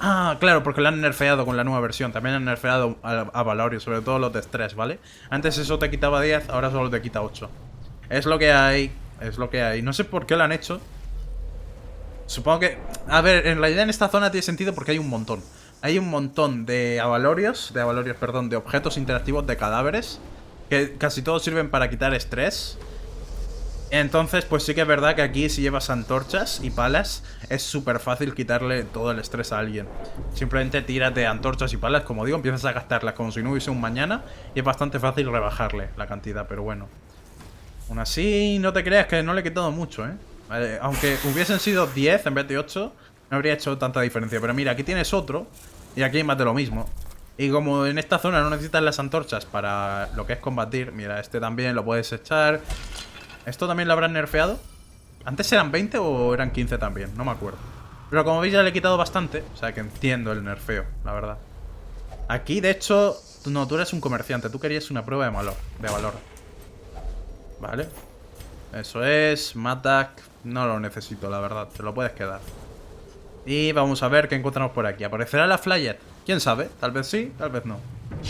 Ah, claro, porque lo han nerfeado con la nueva versión. También han nerfeado a Valorio, sobre todo los de estrés, ¿vale? Antes eso te quitaba 10, ahora solo te quita 8. Es lo que hay, es lo que hay. No sé por qué lo han hecho. Supongo que... A ver, en realidad en esta zona tiene sentido porque hay un montón. Hay un montón de avalorios, perdón, de objetos interactivos de cadáveres, que casi todos sirven para quitar estrés. Entonces, pues sí que es verdad que aquí si llevas antorchas y palas, es súper fácil quitarle todo el estrés a alguien. Simplemente tírate antorchas y palas, como digo, empiezas a gastarlas como si no hubiese un mañana, y es bastante fácil rebajarle la cantidad, pero bueno. Aún así, no te creas que no le he quitado mucho, ¿eh? Aunque hubiesen sido 10 en vez de 8, no habría hecho tanta diferencia. Pero mira, aquí tienes otro, y aquí hay más de lo mismo. Y como en esta zona no necesitas las antorchas para lo que es combatir, mira, este también lo puedes echar. ¿Esto también lo habrán nerfeado? ¿Antes eran 20 o eran 15 también? No me acuerdo. Pero como veis ya le he quitado bastante. O sea que entiendo el nerfeo, la verdad. Aquí, de hecho... No, tú eres un comerciante. Tú querías una prueba de valor. Vale. Eso es. Matak. No lo necesito, la verdad. Te lo puedes quedar. Y vamos a ver qué encontramos por aquí. ¿Aparecerá la flyer? ¿Quién sabe? Tal vez sí, tal vez no.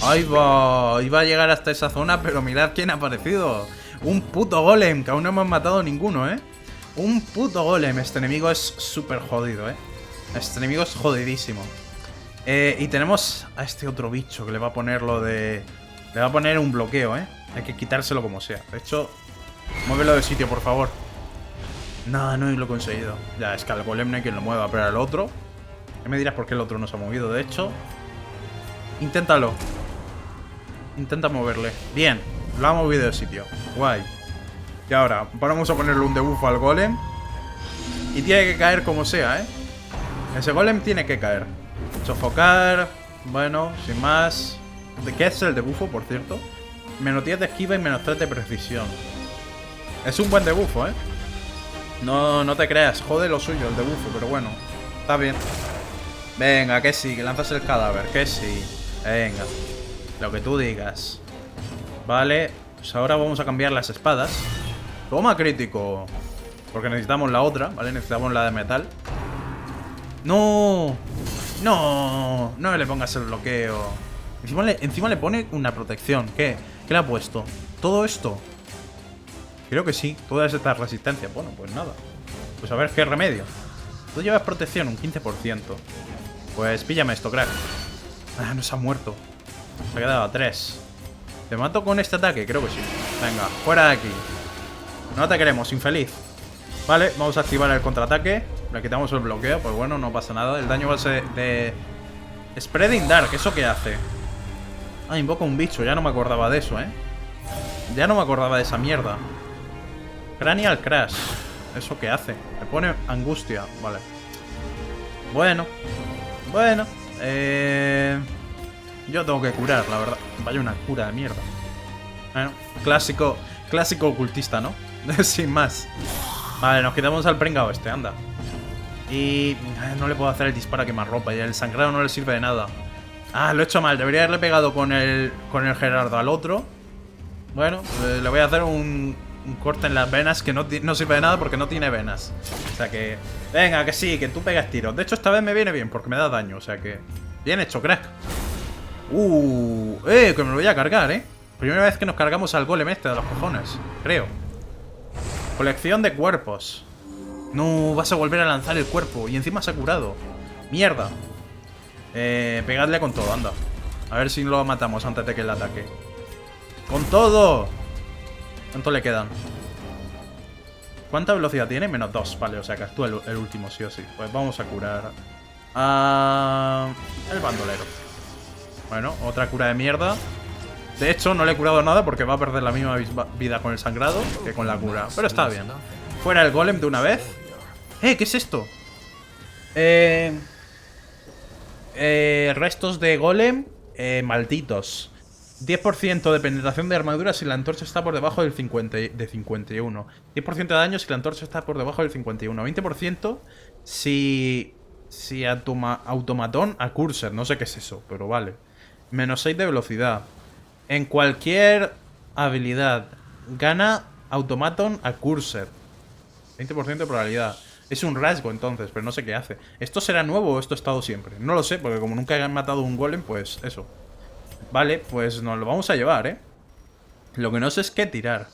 ¡Ahí va! Iba a llegar hasta esa zona, pero mirad quién ha aparecido. Un puto golem, que aún no hemos matado ninguno, ¿eh? Un puto golem. Este enemigo es súper jodido, ¿eh? Este enemigo es jodidísimo. Y tenemos a este otro bicho que le va a poner lo de... Le va a poner un bloqueo, ¿eh? Hay que quitárselo como sea. De hecho, muévelo de sitio, por favor. No, no lo he conseguido. Ya, es que al golem no hay quien lo mueva, pero al otro... ¿Qué me dirás por qué el otro no se ha movido? De hecho... Inténtalo. Intenta moverle. Bien, lo ha movido de sitio. Guay. Y ahora, vamos a ponerle un debuff al golem. Y tiene que caer como sea, ¿eh? Ese golem tiene que caer. Sofocar. Bueno, sin más. ¿De qué es el debufo, por cierto? Menos 10 de esquiva y menos 3 de precisión. Es un buen debufo, ¿eh? No te creas. Jode lo suyo el debufo, pero bueno. Está bien. Venga, que sí, que lanzas el cadáver. Que sí. Venga. Lo que tú digas. Vale. Pues ahora vamos a cambiar las espadas. Toma, crítico. Porque necesitamos la otra, ¿vale? Necesitamos la de metal. ¡No! ¡No! No le pongas el bloqueo. Encima le pone una protección. ¿Qué? ¿Qué le ha puesto? ¿Todo esto? Creo que sí. Todas estas resistencias. Bueno, pues nada. Pues a ver qué remedio. Tú llevas protección, un 15%. Pues píllame esto, crack. Ah, no se ha muerto. Se ha quedado a 3. ¿Te mato con este ataque? Creo que sí. Venga, fuera de aquí. No te queremos, infeliz. Vale, vamos a activar el contraataque. Le quitamos el bloqueo, pues bueno, no pasa nada. El daño base de... Spreading Dark, ¿eso qué hace? Ah, invoca un bicho, ya no me acordaba de eso, ¿eh? Ya no me acordaba de esa mierda. Cranial Crash. ¿Eso qué hace? Me pone angustia, vale. Bueno. Bueno. Yo tengo que curar, la verdad. Vaya una cura de mierda. Bueno, clásico ocultista, ¿no? Sin más. Vale, nos quitamos al pringao este, anda. Y no le puedo hacer el disparo a quemarropa. Y el sangrado no le sirve de nada. Ah, lo he hecho mal. Debería haberle pegado con el Gerardo al otro. Bueno, le voy a hacer un un corte en las venas que no sirve de nada porque no tiene venas. O sea que... Venga, que sí, que tú pegas tiros. De hecho, esta vez me viene bien porque me da daño. O sea que... Bien hecho, crack. Que me lo voy a cargar, Primera vez que nos cargamos al golem este de los cojones, creo. Colección de cuerpos. No, vas a volver a lanzar el cuerpo. Y encima se ha curado. Mierda. Pegadle con todo, anda. A ver si lo matamos antes de que él ataque. ¡Con todo! ¿Cuánto le quedan? ¿Cuánta velocidad tiene? -2, vale, o sea que actúa el último, sí o sí. Pues vamos a curar a... el bandolero. Bueno, otra cura de mierda. De hecho, no le he curado nada porque va a perder la misma vida con el sangrado que con la cura. Pero está bien. Fuera el golem de una vez. ¿Qué es esto? Restos de golem malditos. 10% de penetración de armadura si la antorcha está por debajo del 51. 10% de daño si la antorcha está por debajo del 51. 20% si automatón a cursor. No sé qué es eso, pero vale. -6 de velocidad. En cualquier habilidad gana automaton a cursor. 20% de probabilidad. Es un rasgo entonces, pero no sé qué hace. ¿Esto será nuevo o esto ha estado siempre? No lo sé, porque como nunca han matado un golem, pues eso. Vale, pues nos lo vamos a llevar, Lo que no sé es qué tirar.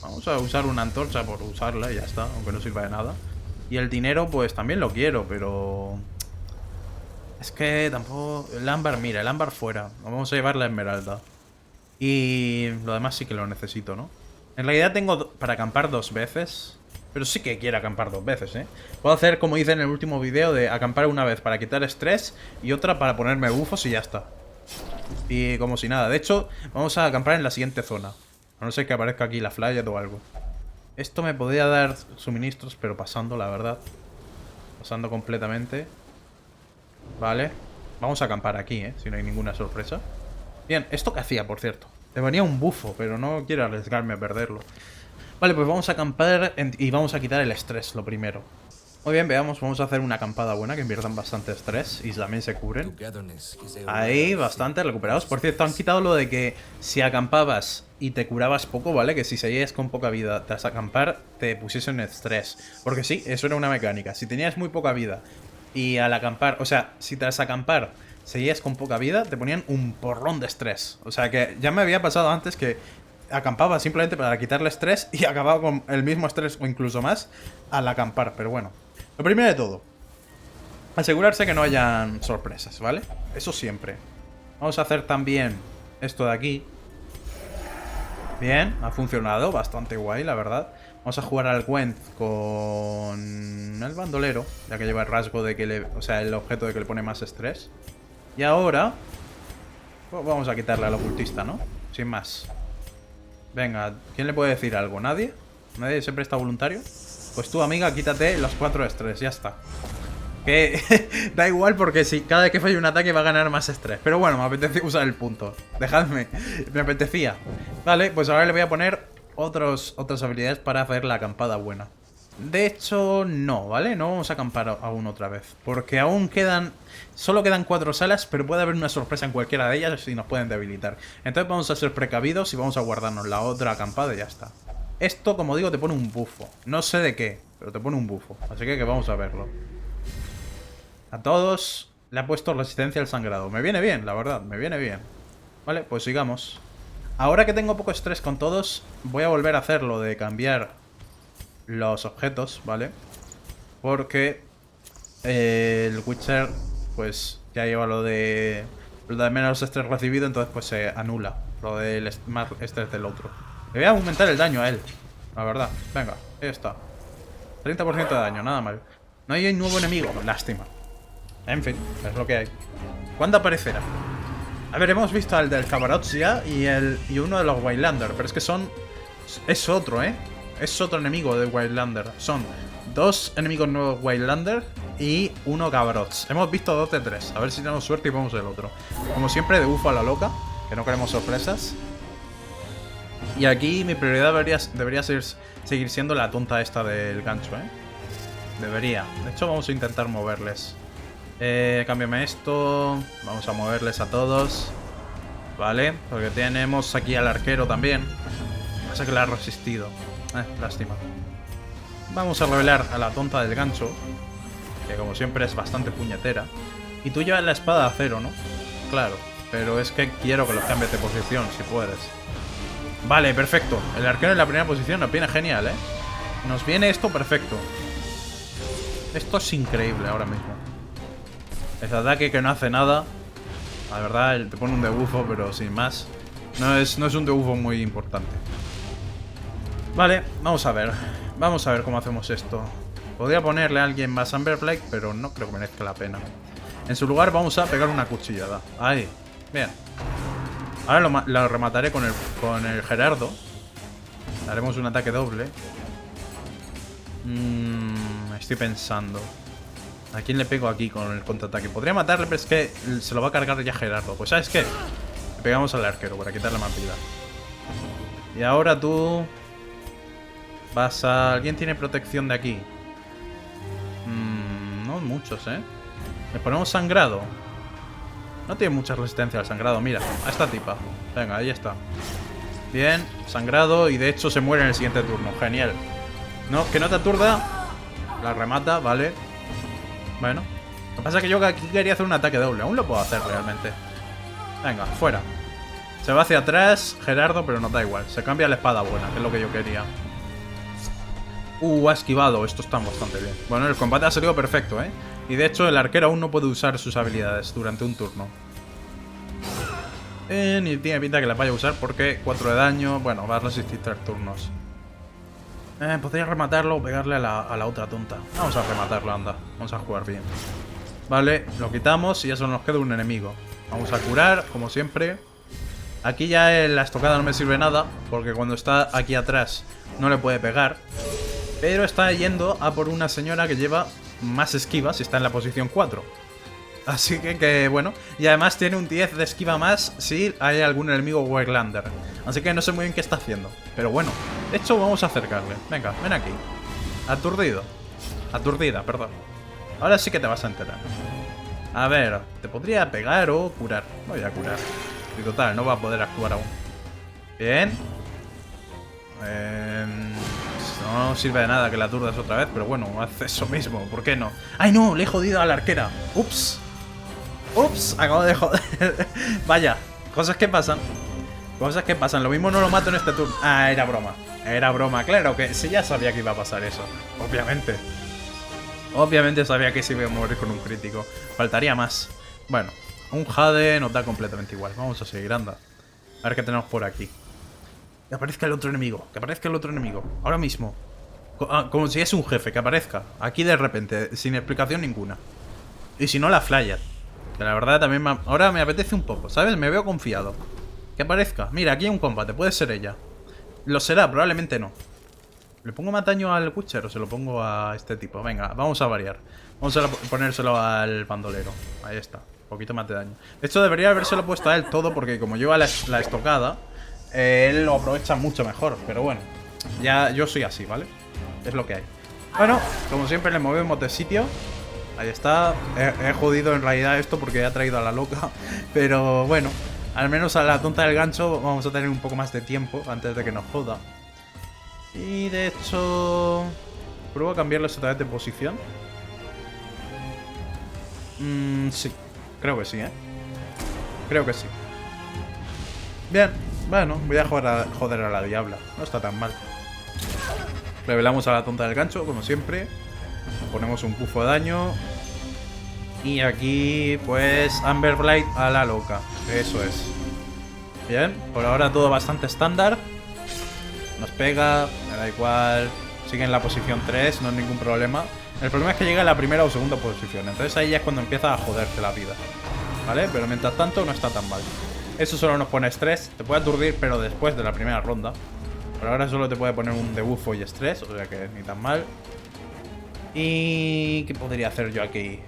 Vamos a usar una antorcha por usarla y ya está, aunque no sirva de nada. Y el dinero, pues también lo quiero, pero... Es que tampoco... El ámbar, mira, el ámbar fuera. Vamos a llevar la esmeralda. Y lo demás sí que lo necesito, ¿no? En realidad tengo para acampar 2 veces... Pero sí que quiero acampar 2 veces, Puedo hacer como hice en el último video de acampar una vez para quitar estrés y otra para ponerme bufos y ya está. Y como si nada. De hecho, vamos a acampar en la siguiente zona. A no ser que aparezca aquí la flyer o algo. Esto me podría dar suministros, pero pasando, la verdad. Pasando completamente. Vale. Vamos a acampar aquí, si no hay ninguna sorpresa. Bien, ¿esto qué hacía, por cierto? Te venía un bufo, pero no quiero arriesgarme a perderlo. Vale, pues vamos a acampar y vamos a quitar el estrés, lo primero. Muy bien, veamos, vamos a hacer una acampada buena, que inviertan bastante estrés y también se cubren. Ahí, bastante recuperados. Por cierto, han quitado lo de que si acampabas y te curabas poco, ¿vale? Que si seguías con poca vida tras acampar, te pusiesen estrés. Porque sí, eso era una mecánica. Si tenías muy poca vida y al acampar, o sea, si tras acampar seguías con poca vida, te ponían un porrón de estrés. O sea que ya me había pasado antes que... acampaba simplemente para quitarle estrés y acababa con el mismo estrés o incluso más al acampar, pero bueno. Lo primero de todo, asegurarse que no hayan sorpresas, ¿vale? Eso siempre. Vamos a hacer también esto de aquí. Bien, ha funcionado, bastante guay, la verdad. Vamos a jugar al Gwent con el bandolero, ya que lleva el rasgo de que le... O sea, el objeto de que le pone más estrés. Y ahora... pues vamos a quitarle al ocultista, ¿no? Sin más. Venga, ¿quién le puede decir algo? ¿Nadie? ¿Nadie se presta voluntario? Pues tú, amiga, quítate los 4 estrés, ya está. Que da igual porque si cada vez que falle un ataque va a ganar más estrés. Pero bueno, me apetece usar el punto. Dejadme, me apetecía. Vale, pues ahora le voy a poner otras habilidades para hacer la acampada buena. De hecho, no, ¿vale? No vamos a acampar aún otra vez. Porque aún quedan... Solo quedan 4 salas, pero puede haber una sorpresa en cualquiera de ellas y nos pueden debilitar. Entonces vamos a ser precavidos y vamos a guardarnos la otra acampada y ya está. Esto, como digo, te pone un bufo. No sé de qué, pero te pone un bufo. Así que vamos a verlo. A todos le ha puesto resistencia al sangrado. Me viene bien, la verdad, me viene bien. Vale, pues sigamos. Ahora que tengo poco estrés con todos, voy a volver a hacer lo de cambiar los objetos, ¿vale? Porque el Witcher, pues ya lleva lo de menos estrés recibido, entonces pues se anula lo del más estrés del otro. Le voy a aumentar el daño a él, la verdad. Venga, ahí está. 30% de daño, nada mal. No hay un nuevo enemigo, lástima. En fin, es lo que hay. ¿Cuándo aparecerá? A ver, hemos visto al del Cabarot ya y uno de los Wildlander, pero es que son... Es otro, Es otro enemigo de Wildlander. Son 2 enemigos nuevos Wildlander y 1 Cabarots. Hemos visto 2 de 3. A ver si tenemos suerte y vamos el otro. Como siempre, de bufo a la loca, que no queremos sorpresas. Y aquí mi prioridad debería seguir siendo la tonta esta del gancho, Debería. De hecho, vamos a intentar moverles. Cámbiame esto. Vamos a moverles a todos. Vale, porque tenemos aquí al arquero también. Pasa que le ha resistido. Lástima. Vamos a revelar a la tonta del gancho, que como siempre es bastante puñetera. Y tú llevas la espada de acero, ¿no? Claro, pero es que quiero que los cambies de posición, si puedes. Vale, perfecto. El arquero en la primera posición nos viene genial, ¿eh? Nos viene esto perfecto. Esto es increíble ahora mismo. Ese ataque que no hace nada. La verdad, te pone un debufo, pero sin más. No es un debufo muy importante. Vale, vamos a ver. Vamos a ver cómo hacemos esto. Podría ponerle a alguien más Amberblight, pero no creo que merezca la pena. En su lugar vamos a pegar una cuchillada. Ahí, bien. Ahora lo remataré con el Gerardo. Haremos un ataque doble. Estoy pensando. ¿A quién le pego aquí con el contraataque? Podría matarle, pero es que se lo va a cargar ya Gerardo. Pues ¿sabes qué? Le pegamos al arquero para quitarle más vida. Y ahora tú... vas a... ¿Alguien tiene protección de aquí? No muchos, ¿eh? Le ponemos sangrado. No tiene mucha resistencia al sangrado. Mira, a esta tipa. Venga, ahí está. Bien, sangrado. Y de hecho se muere en el siguiente turno. Genial. No, que no te aturda. La remata, vale. Bueno. Lo que pasa es que yo aquí quería hacer un ataque doble. Aún lo puedo hacer realmente. Venga, fuera. Se va hacia atrás Gerardo, pero no da igual. Se cambia la espada buena, que es lo que yo quería. Ha esquivado. Esto está bastante bien. Bueno, el combate ha salido perfecto, ¿eh? Y de hecho el arquero aún no puede usar sus habilidades durante un turno. Ni tiene pinta que la vaya a usar porque 4 de daño. Bueno, va a resistir 3 turnos. Podría rematarlo o pegarle a la otra tonta. Vamos a rematarlo, anda. Vamos a jugar bien. Vale, lo quitamos y ya solo nos queda un enemigo. Vamos a curar, como siempre. Aquí ya la estocada no me sirve nada, porque cuando está aquí atrás no le puede pegar. Pero está yendo a por una señora que lleva más esquivas y está en la posición 4. Así que bueno. Y además tiene un 10 de esquiva más si hay algún enemigo Waylander. Así que no sé muy bien qué está haciendo. Pero bueno, de hecho vamos a acercarle. Venga, ven aquí. Aturdido. Aturdida, perdón. Ahora sí que te vas a enterar. A ver, te podría pegar o curar. Voy a curar. Y total, no va a poder actuar aún. Bien. No sirve de nada que la aturdas otra vez, pero bueno, hace eso mismo. ¿Por qué no? ¡Ay, no! Le he jodido a la arquera. ¡Ups! ¡Ups! Acabo de joder. Vaya, cosas que pasan. Cosas que pasan. Lo mismo no lo mato en este turno. Ah, era broma. Era broma. Claro que sí, ya sabía que iba a pasar eso. Obviamente. Obviamente sabía que se iba a morir con un crítico. Faltaría más. Bueno, un Jade nos da completamente igual. Vamos a seguir, anda. A ver qué tenemos por aquí. Que aparezca el otro enemigo. Que aparezca el otro enemigo. Ahora mismo. Como si es un jefe. Que aparezca. Aquí de repente. Sin explicación ninguna. Y si no, la flyer. Que la verdad también ahora me apetece un poco. ¿Sabes? Me veo confiado. Que aparezca. Mira, aquí hay un combate. Puede ser ella. Lo será. Probablemente no. ¿Le pongo más daño al Witcher o se lo pongo a este tipo? Venga, vamos a variar. Vamos a ponérselo al bandolero. Ahí está. Un poquito más de daño. De hecho, debería habérselo puesto a él todo porque como lleva la estocada... él lo aprovecha mucho mejor, pero bueno. Ya yo soy así, ¿vale? Es lo que hay. Bueno, como siempre le movemos de sitio. Ahí está. He jodido en realidad esto porque ha traído a la loca. Pero bueno, al menos a la tonta del gancho vamos a tener un poco más de tiempo antes de que nos joda. Y de hecho... ¿Pruebo a cambiarle otra vez de posición? Sí. Creo que sí, ¿eh? Creo que sí. Bien. Bueno, voy a joder a la diabla. No está tan mal. Revelamos a la tonta del gancho, como siempre. Ponemos un pufo de daño. Y aquí, pues, Amberblight a la loca. Eso es. Bien, por ahora todo bastante estándar. Nos pega, me da igual. Sigue en la posición 3, no es ningún problema. El problema es que llega a la primera o segunda posición. Entonces ahí ya es cuando empieza a joderse la vida. ¿Vale? Pero mientras tanto no está tan mal. Eso solo nos pone estrés. Te puede aturdir, pero después de la primera ronda. Por ahora solo te puede poner un debufo y estrés. O sea que ni tan mal. ¿Y qué podría hacer yo aquí?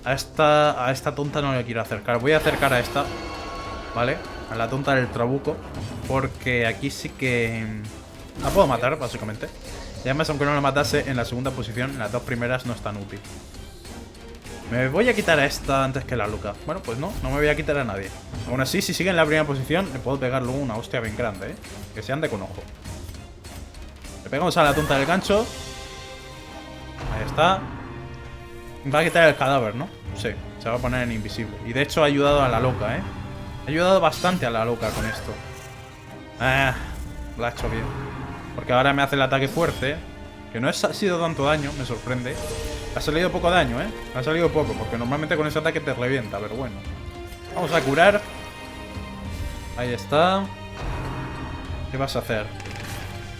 A esta tonta no le quiero acercar. Voy a acercar a esta. ¿Vale? A la tonta del trabuco. Porque aquí sí que... la puedo matar, básicamente. Y además, aunque no la matase, en la segunda posición, en las dos primeras, no es tan útil. Me voy a quitar a esta antes que la loca. Bueno, pues no me voy a quitar a nadie. Aún así, si sigue en la primera posición, le puedo pegar luego una hostia bien grande, ¿eh? Que se ande con ojo. pegamos a la tonta del gancho. Ahí está. Va a quitar el cadáver, ¿no? Sí, se va a poner en invisible. Y de hecho ha ayudado a la loca, ¿eh? Ha ayudado bastante a la loca con esto. Lo ha hecho bien. Porque ahora me hace el ataque fuerte. Que no ha sido tanto daño, me sorprende. Ha salido poco daño, ¿eh? Ha salido poco, porque normalmente con ese ataque te revienta, pero bueno. Vamos a curar. Ahí está. ¿Qué vas a hacer?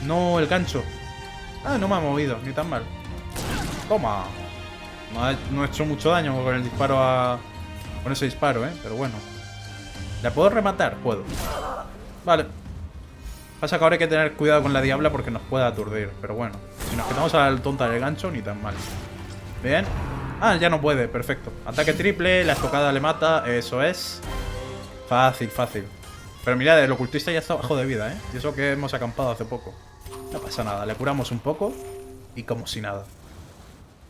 No, el gancho. Ah, no me ha movido, ni tan mal. Toma. No ha hecho mucho daño con el disparo a... Con ese disparo, ¿eh? Pero bueno. ¿La puedo rematar? Puedo. Vale. Pasa que ahora hay que tener cuidado con la diabla porque nos puede aturdir. Pero bueno. Si nos quedamos al tonta del gancho, ni tan mal. Bien. Ah, ya no puede. Perfecto. Ataque triple. La estocada le mata. Eso es. Fácil, fácil. Pero mirad, el ocultista ya está bajo de vida, ¿eh? Y eso que hemos acampado hace poco. No pasa nada. Le curamos un poco. Y como si nada.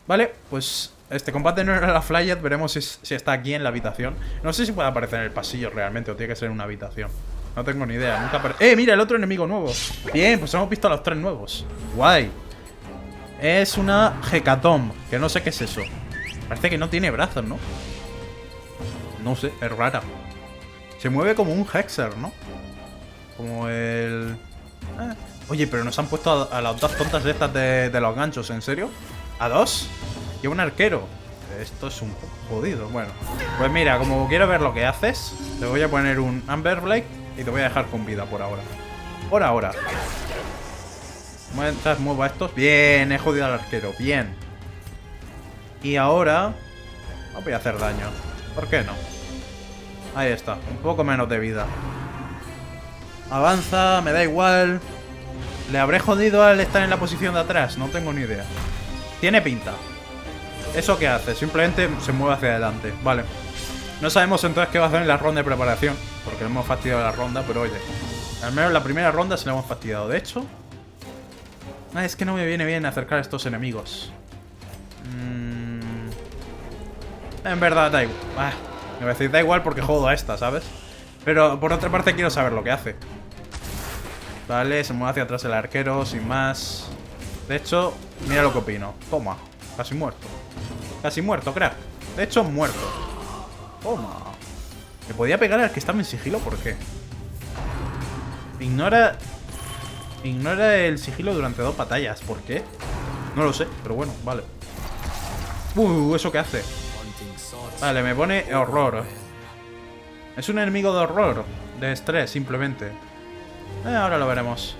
Vale, pues este combate no era la Flyet. Veremos si está aquí en la habitación. No sé si puede aparecer en el pasillo realmente o tiene que ser en una habitación. No tengo ni idea. Nunca mira, el otro enemigo nuevo. Bien, pues hemos visto a los 3 nuevos. Guay. Es una Hecatomb, que no sé qué es eso. Parece que no tiene brazos, ¿no? No sé, es rara. Se mueve como un Hexer, ¿no? Como el... Oye, pero nos han puesto a las dos tontas de estas de los ganchos, ¿en serio? ¿A dos? Y un arquero. Esto es un poco jodido. Bueno, pues mira, como quiero ver lo que haces, te voy a poner un Amber Blade y te voy a dejar con vida por ahora. Por ahora. Mientras muevo a estos. Bien, he jodido al arquero. Bien. Y ahora... No voy a hacer daño. ¿Por qué no? Ahí está. Un poco menos de vida. Avanza, me da igual. ¿Le habré jodido al estar en la posición de atrás? No tengo ni idea. Tiene pinta. ¿Eso qué hace? Simplemente se mueve hacia adelante. Vale. No sabemos entonces qué va a hacer en la ronda de preparación. Porque le hemos fastidiado la ronda, pero oye. Al menos en la primera ronda se le hemos fastidiado. De hecho... es que no me viene bien acercar a estos enemigos. En verdad, da igual. Me voy a decir, da igual porque jodo a esta, ¿sabes? Pero por otra parte quiero saber lo que hace. Vale, se mueve hacia atrás el arquero, sin más. De hecho, mira lo que opino. Toma, casi muerto. Casi muerto, crack. De hecho, muerto. Toma. ¿Me podía pegar al que estaba en sigilo? ¿Por qué? Ignora el sigilo durante 2 batallas. ¿Por qué? No lo sé, pero bueno, vale. ¿Eso qué hace? Vale, me pone horror. Es un enemigo de horror. De estrés, simplemente. Ahora lo veremos.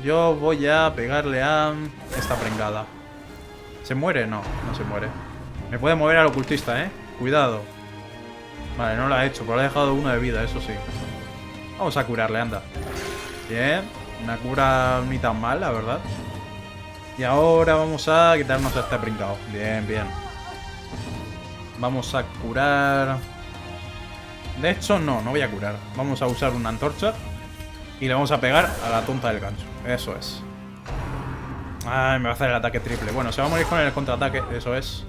Yo voy a pegarle a esta prengada. ¿Se muere? No, no se muere. Me puede mover al ocultista, ¿eh? Cuidado. Vale, no lo ha hecho, pero le ha dejado 1 de vida, eso sí. Vamos a curarle, anda. Bien. Una cura ni tan mal, la verdad. Y ahora vamos a quitarnos a este pringao. Bien, bien. Vamos a curar... De hecho, no voy a curar. Vamos a usar una antorcha. Y le vamos a pegar a la tonta del gancho. Eso es. Ay, me va a hacer el ataque triple. Bueno, se va a morir con el contraataque, eso es.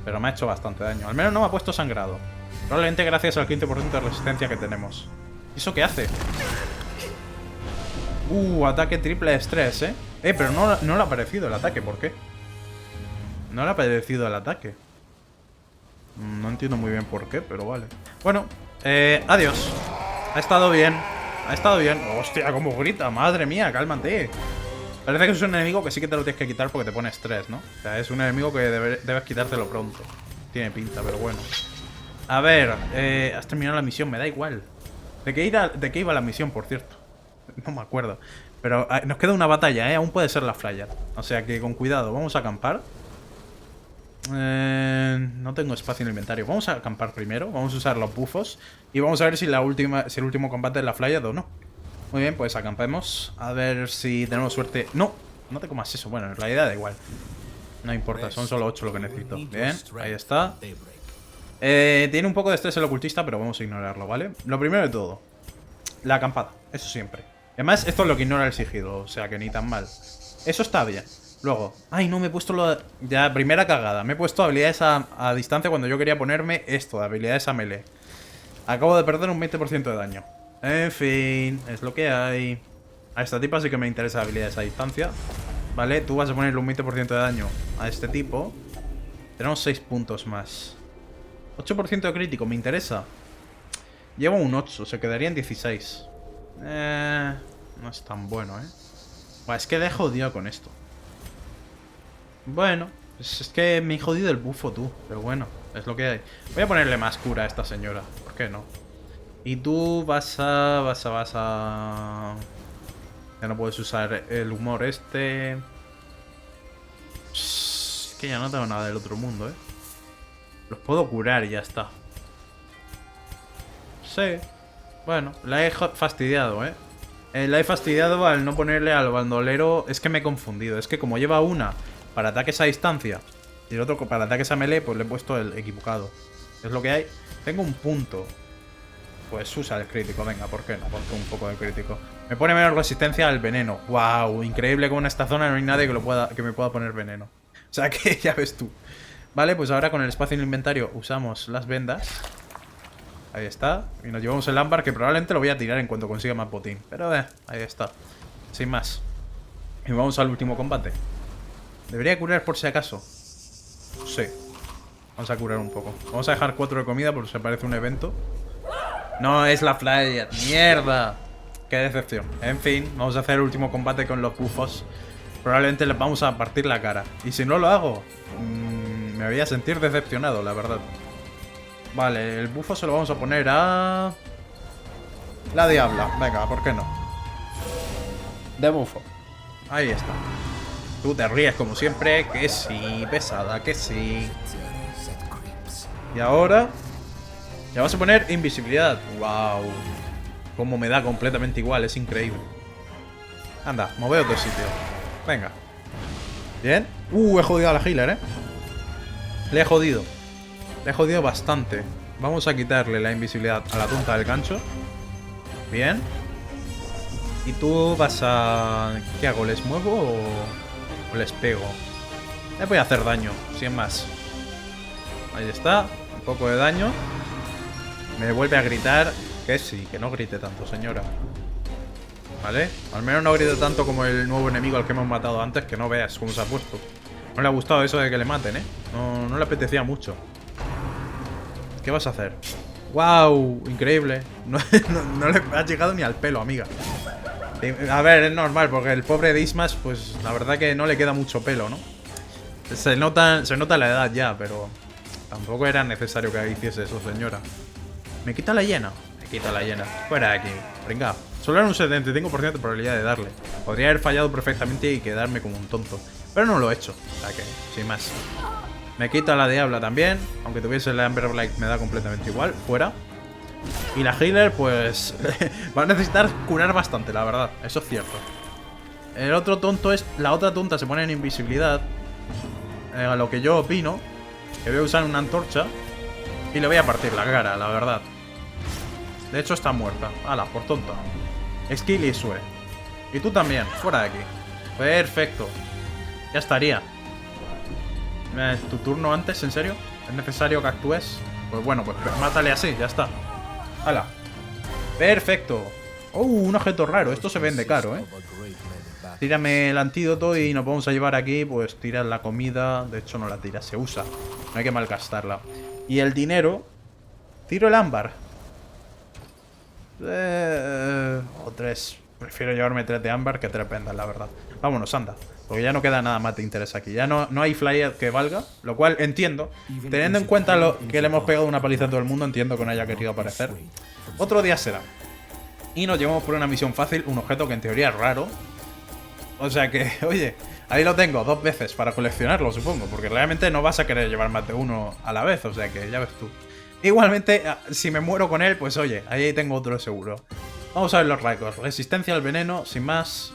Pero me ha hecho bastante daño. Al menos no me ha puesto sangrado. Probablemente gracias al 15% de resistencia que tenemos. ¿Y eso qué hace? Ataque triple de estrés, ¿eh? Pero no le ha parecido el ataque, ¿por qué? No le ha parecido el ataque. No entiendo muy bien por qué, pero vale. Bueno, adiós. Ha estado bien. Ha estado bien. Hostia, cómo grita. Madre mía, cálmate. Parece que es un enemigo que sí que te lo tienes que quitar porque te pone estrés, ¿no? O sea, es un enemigo que debes quitártelo pronto. Tiene pinta, pero bueno. A ver, has terminado la misión, me da igual. ¿De qué iba la misión, por cierto? No me acuerdo. Pero nos queda una batalla, ¿eh? Aún puede ser la Flyer. O sea que con cuidado, vamos a acampar. No tengo espacio en el inventario. Vamos a acampar primero. Vamos a usar los bufos. Y vamos a ver si el último combate es la Flyer o no. Muy bien, pues acampemos. A ver si tenemos suerte. No te comas eso. Bueno, en realidad da igual. No importa, son solo 8 lo que necesito. Bien, ahí está. Tiene un poco de estrés el ocultista, pero vamos a ignorarlo, ¿vale? Lo primero de todo, la acampada, eso siempre. Además, esto es lo que ignora el sigilo, o sea que ni tan mal. Eso está bien. Luego, ay, no, me he puesto ya, primera cagada. Me he puesto habilidades a distancia cuando yo quería ponerme esto, de habilidades a melee. Acabo de perder un 20% de daño. En fin, es lo que hay. A esta tipa sí que me interesa habilidades a distancia. ¿vale? Tú vas a ponerle un 20% de daño a este tipo. Tenemos 6 puntos más. 8% de crítico, me interesa. Llevo un 8, se quedaría en 16. No es tan bueno, Buah, es que le he jodido con esto. Bueno, pues es que me he jodido el bufo tú. Pero bueno, es lo que hay. Voy a ponerle más cura a esta señora. ¿Por qué no? Y tú vas a... Ya no puedes usar el humor este. Es que ya no tengo nada del otro mundo, Los puedo curar y ya está. Sí. Bueno, la he fastidiado, la he fastidiado al no ponerle al bandolero. Es que me he confundido. Es que como lleva una para ataques a distancia y el otro para ataques a melee, pues le he puesto el equivocado. Es lo que hay. Tengo un punto. Pues usa el crítico, venga, ¿por qué no? Porque un poco de crítico. Me pone menos resistencia al veneno. ¡Wow! Increíble como en esta zona no hay nadie que me pueda poner veneno. O sea que ya ves tú. Vale, pues ahora con el espacio en el inventario usamos las vendas. Ahí está. Y nos llevamos el ámbar, que probablemente lo voy a tirar en cuanto consiga más botín. Pero ahí está. Sin más. Y vamos al último combate. ¿Debería curar por si acaso? Sí. Vamos a curar un poco. Vamos a dejar 4 de comida por si aparece un evento. No es la playa. ¡Mierda! ¡Qué decepción! En fin, vamos a hacer el último combate con los bufos. Probablemente les vamos a partir la cara. Y si no lo hago, me voy a sentir decepcionado, la verdad. Vale, el bufo se lo vamos a poner a... la diabla. Venga, ¿por qué no? De bufo. Ahí está. Tú te ríes como siempre. Que sí, pesada, que sí. Y ahora... ya vas a poner invisibilidad. Wow. Como me da completamente igual, es increíble. Anda, moved otro sitio. Venga. Bien. He jodido a la healer, Le he jodido. Le he jodido bastante. Vamos a quitarle la invisibilidad a la tonta del gancho. Bien. Y tú vas a... ¿qué hago? ¿Les muevo o les pego? Le voy a hacer daño, sin más. Ahí está. Un poco de daño. Me vuelve a gritar. Que sí, que no grite tanto, señora. ¿Vale? Al menos no grite tanto como el nuevo enemigo al que hemos matado antes. Que no veas cómo se ha puesto. No le ha gustado eso de que le maten, no le apetecía mucho. ¿Qué vas a hacer? ¡Wow! Increíble. No le ha llegado ni al pelo, amiga. A ver, es normal, porque el pobre Dismas, pues la verdad que no le queda mucho pelo, ¿no? Se nota la edad ya, pero tampoco era necesario que hiciese eso, señora. ¿Me quita la hiena? Me quita la hiena. Fuera de aquí. Venga. Solo era un 75% de probabilidad de darle. Podría haber fallado perfectamente y quedarme como un tonto. Pero no lo he hecho. O sea que, sin más. Me quita la diabla también. Aunque tuviese la Amber Blight me da completamente igual. Fuera. Y la healer, pues... va a necesitar curar bastante, la verdad. Eso es cierto. El otro tonto es... la otra tonta se pone en invisibilidad. A lo que yo opino. Que voy a usar una antorcha. Y le voy a partir la cara, la verdad. De hecho está muerta. Hala, por tonta. Skill y Sue. Y tú también, fuera de aquí. Perfecto. Ya estaría. ¿Tu turno antes, en serio? ¿Es necesario que actúes? Pues bueno, pues mátale así, ya está. Hala. Perfecto. Un objeto raro. Esto se vende caro, Tírame el antídoto y nos vamos a llevar aquí. Pues tiras la comida. De hecho no la tiras, se usa. No hay que malgastarla. Y el dinero. Tiro el ámbar. O 3. Prefiero llevarme 3 de ámbar que 3 vendas, la verdad. Vámonos, anda. Porque ya no queda nada más de interés aquí. Ya no hay flyer que valga. Lo cual entiendo. Teniendo en cuenta que le hemos pegado una paliza a todo el mundo, entiendo que no haya querido aparecer. Otro día será. Y nos llevamos por una misión fácil. Un objeto que en teoría es raro. O sea que, oye, ahí lo tengo 2 veces para coleccionarlo, supongo. Porque realmente no vas a querer llevar más de uno a la vez. O sea que ya ves tú. Igualmente, si me muero con él, pues oye, ahí tengo otro seguro. Vamos a ver los rasgos. Resistencia al veneno, sin más.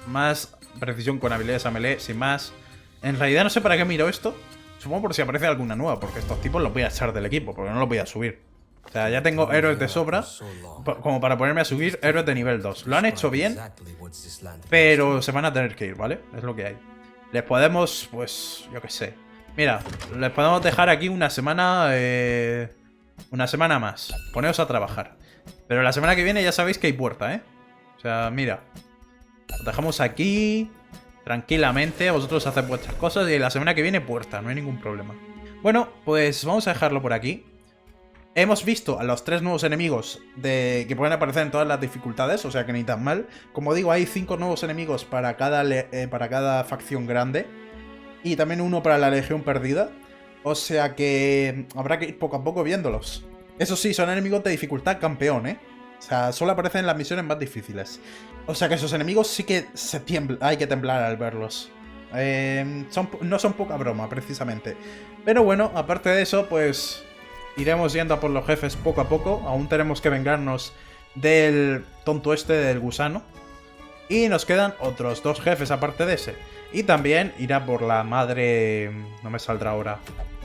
Más precisión con habilidades a melee, sin más. En realidad no sé para qué miro esto. Supongo por si aparece alguna nueva, porque estos tipos los voy a echar del equipo, porque no los voy a subir. O sea, ya tengo héroes de sobra como para ponerme a subir héroes de nivel 2. Lo han hecho bien, pero se van a tener que ir, ¿vale? Es lo que hay. Les podemos, pues, yo qué sé. Mira, les podemos dejar aquí una semana... una semana más. Poneos a trabajar. Pero la semana que viene ya sabéis que hay puerta, O sea, mira. Lo dejamos aquí. tranquilamente, vosotros haced vuestras cosas y la semana que viene puerta, no hay ningún problema. Bueno, pues vamos a dejarlo por aquí. Hemos visto a los 3 nuevos enemigos que pueden aparecer en todas las dificultades, o sea que ni tan mal. Como digo, hay 5 nuevos enemigos para cada facción grande. Y también uno para la Legión Perdida. O sea que habrá que ir poco a poco viéndolos. Eso sí, son enemigos de dificultad campeón, ¿eh? O sea, solo aparecen en las misiones más difíciles. O sea que esos enemigos sí que hay que temblar al verlos. No son poca broma, precisamente. Pero bueno, aparte de eso, pues iremos yendo a por los jefes poco a poco. Aún tenemos que vengarnos del tonto este, del gusano. Y nos quedan otros 2 jefes aparte de ese. Y también irá por la madre... No me saldrá ahora.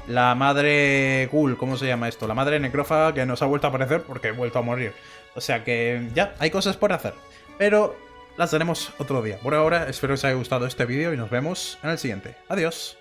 La madre ghoul, ¿cómo se llama esto? La madre necrófaga que nos ha vuelto a aparecer porque he vuelto a morir. O sea que ya, hay cosas por hacer. Pero las haremos otro día. Por ahora, espero que os haya gustado este vídeo y nos vemos en el siguiente. Adiós.